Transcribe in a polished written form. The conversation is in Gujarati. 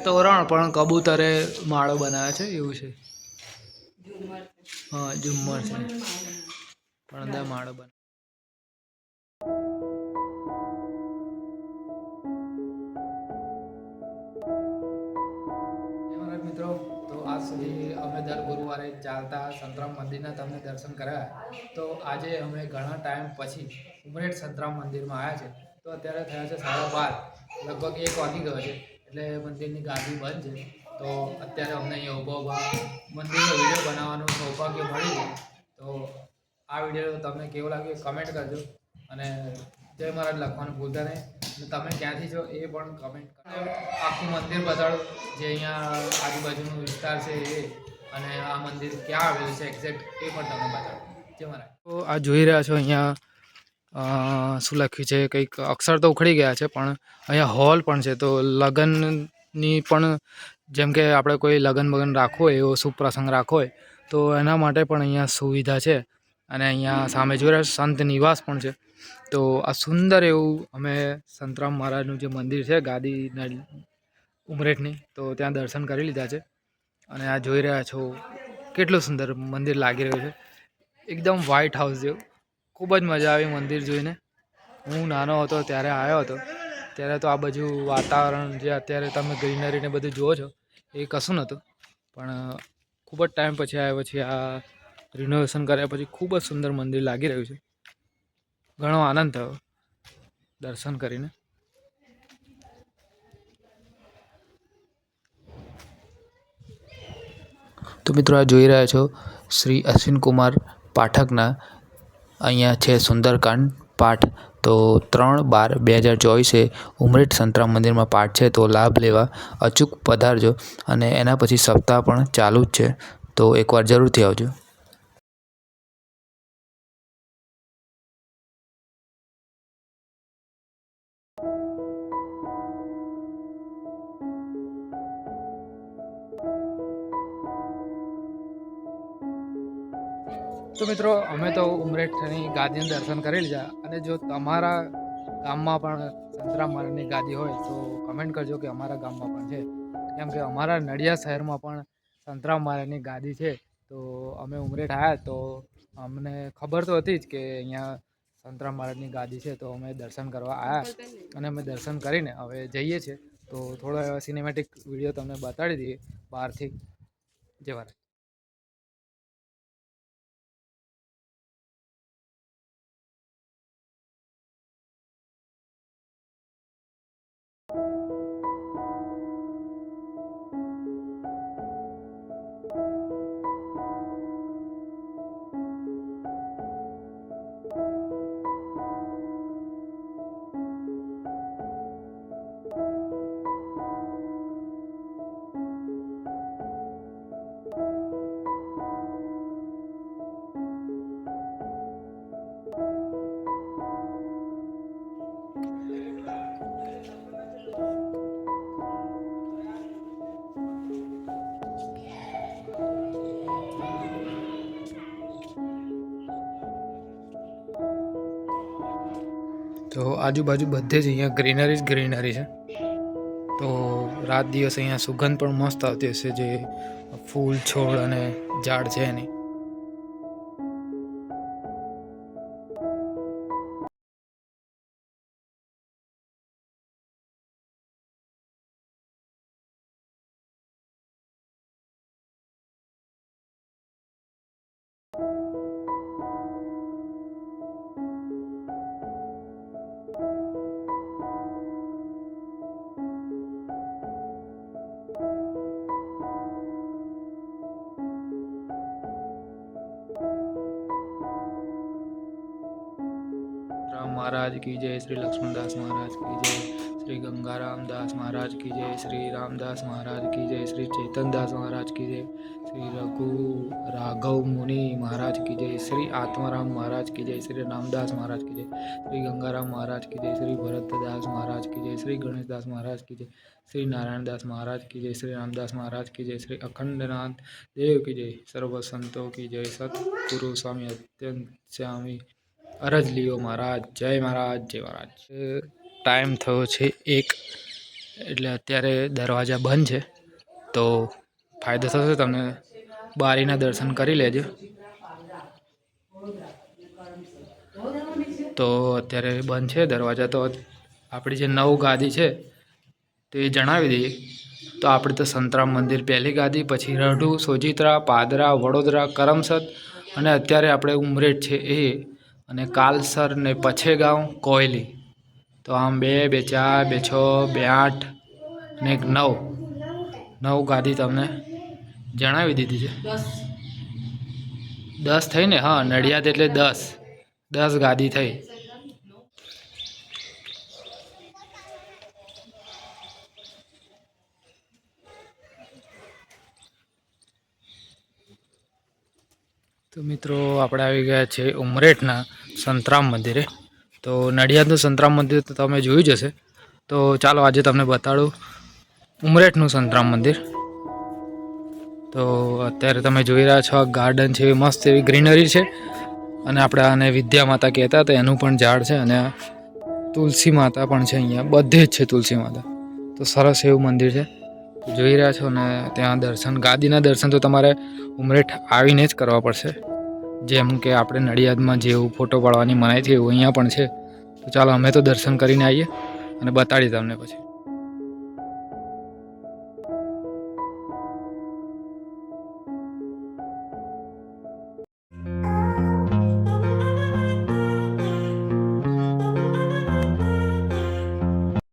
તોરણ પણ કબૂતરે માળો બનાવ્યો છે એવું છે. હા ઝુમ્મર છે પણ અંદર માળો બનાવ્યો. મિત્રો તો આજ સુધી અમે દર ગુરુવારે ચાલતા સંતરામ મંદિરના તમને દર્શન કરાવ્યા. તો આજે અમે ઘણા ટાઈમ પછી ઉમરેઠ સંતરામ મંદિરમાં આવ્યા છે. તો અત્યારે થયા છે 12:30, લગભગ 1 વાગી ગયો છે. એટલે મંદિરની ગાદી બંધ છે. તો અત્યારે અમને અહીંયા ઊભા મંદિરનો વિડીયો બનાવવાનું સૌભાગ્ય મળી છે. તો આ વિડીયો તમને કેવો લાગ્યો કમેન્ટ કરજો અને જય મહારાજ લખવાનું ભૂલતા નહીં. અને તમે ક્યાંથી છો એ પણ કમેન્ટ કરો. આખું મંદિર બતાડું જે અહીંયા આજુબાજુનો વિસ્તાર છે એ, અને આ મંદિર ક્યાં આવેલું છે એક્ઝેક્ટ એ પણ તમને બતાડું. જય મહારાજ. તો આ જોઈ રહ્યા છો અહીંયા શું લખ્યું છે, કંઈક અક્ષર તો ઉખડી ગયા છે પણ અહીંયા હોલ પણ છે. તો લગ્નની પણ જેમ કે આપણે કોઈ લગ્ન બગન રાખવું હોય, એવો શુભ પ્રસંગ રાખવો હોય તો એના માટે પણ અહીંયા સુવિધા છે. અને અહીંયા સામે જોઈ રહ્યા સંત નિવાસ પણ છે. તો આ સુંદર એવું અમે સંતરામ મહારાજનું જે મંદિર છે ગાદી ઉમરેઠની, તો ત્યાં દર્શન કરી લીધા છે. અને આ જોઈ રહ્યા છો કેટલું સુંદર મંદિર લાગી રહ્યું છે, એકદમ વ્હાઇટ હાઉસ જેવું. ખૂબ જ મજા આવી મંદિર જોઈને. હું નાનો હતો ત્યારે આવ્યો હતો, ત્યારે તો આ બાજુ વાતાવરણ જે અત્યારે તમે ગ્રીનરીને બધું જુઓ છો એ કશું નહોતું. પણ ખૂબ જ ટાઈમ પછી આવ્યા પછી આ રિનોવેશન કર્યા પછી ખૂબ જ સુંદર મંદિર લાગી રહ્યું છે. ઘણો આનંદ થયો દર્શન કરીને. તો મિત્રો આ જોઈ રહ્યા છો શ્રી અશ્વિન કુમાર પાઠકના અહીંયા છે સુંદરકાંડ પાઠ. તો 3/12/2024 ઉમરેઠ સંતરામ મંદિરમાં પાઠ છે. તો લાભ લેવા અચૂક પધારજો. અને એના પછી સપ્તાહ પણ ચાલુ જ છે, તો એકવાર જરૂરથી આવજો. તો મિત્રો અમે તો ઉમરેઠની ગાદીનું દર્શન કરી લીધા. અને જો તમારા ગામમાં પણ સંતરામ મહારાજની ગાદી હોય તો કમેન્ટ કરજો કે અમારા ગામમાં પણ છે. કેમ કે અમારા નડિયાદ શહેરમાં પણ સંતરામ મહારાજની ગાદી છે. તો અમે ઉમરેઠ આવ્યા તો અમને ખબર તો હતી જ કે અહીંયા સંતરામ મહારાજની ગાદી છે. તો અમે દર્શન કરવા આવ્યા અને અમે દર્શન કરીને હવે જઈએ છીએ. તો થોડો સિનેમેટિક વિડીયો તમને બતાડી દઈએ બહારથી. જય મહારાજ. તો આજુબાજુ બધે જ અહીંયા ગ્રીનરી જ ગ્રીનરી છે. તો રાત દિવસ અહીંયા સુગંધ પણ મસ્ત આવતી હશે, જે ફૂલ છોડ અને ઝાડ છે એની. राम महाराज की जय, श्री लक्ष्मणदास महाराज की जय, श्री गंगाराम दास महाराज की जय, श्री रामदास महाराज की जय, श्री चेतन दास महाराज की जय, श्री रघु राघव मुनि महाराज की जय, श्री आत्माराम महाराज की जय, श्री रामदास महाराज की जय, श्री गंगाराम महाराज की जय, श्री भरतदास महाराज की जय, श्री गणेशदास महाराज की जय, श्री नारायण दास महाराज की जय, श्री रामदास महाराज की जय, श्री अखंडनाथ देव की जय, सर्व संतों की जय, सतगुरु स्वामी अत्यंत स्वामी અરજ લિયો મહારાજ. જય મહારાજ, જય મહારાજ. ટાઈમ થયો છે 1, એટલે અત્યારે દરવાજા બંધ છે, તો ફાયદો થશે તમને, બારીના દર્શન કરી લેજો. તો અત્યારે બંધ છે દરવાજા. તો આપણી જે 9 ગાદી છે તો એ જણાવી દઈએ. તો આપણે તો સંતરામ મંદિર પહેલી ગાદી, પછી રઢુ, સોજિત્રા, પાદરા, વડોદરા, કરમસદ અને અત્યારે આપણે ઉમરેઠ છે એ, અને કાલસર ને પછેગાંવ, કોયલી. તો આમ 2, 2, 4, 2, 6, 2, 8 ને 1 9 ગાદી તમને જણાવી દીધી છે. 10 થઈ ને? હા, નડિયાદ એટલે 10 ગાદી થઈ. તો મિત્રો આપણે આવી ગયા છે ઉમરેઠના સંતરામ મંદિરે. તો નડિયાદનું સંતરામ મંદિર તો તમે જોયું જ હશે. તો ચાલો આજે તમને બતાડું ઉમરેઠનું સંતરામ મંદિર. તો અત્યારે તમે જોઈ રહ્યા છો આ ગાર્ડન છે, મસ્ત એવી ગ્રીનરી છે. અને આપણે આને વિદ્યા માતા કહેતા હતા, એનું પણ ઝાડ છે. અને તુલસી માતા પણ છે અહીંયા, બધે જ છે તુલસી માતા. તો સરસ એવું મંદિર છે, જોઈ રહ્યા છો. ને ત્યાં દર્શન, ગાદીના દર્શન તો તમારે ઉમરેઠ આવીને જ કરવા પડશે. જેમ કે આપણે નડિયાદમાં જેવું ફોટો પાડવાની મનાઈ છે એવું અહીંયા પણ છે. તો ચાલો અમે તો દર્શન કરીને આવીએ અને બતાડીએ તમને પછી.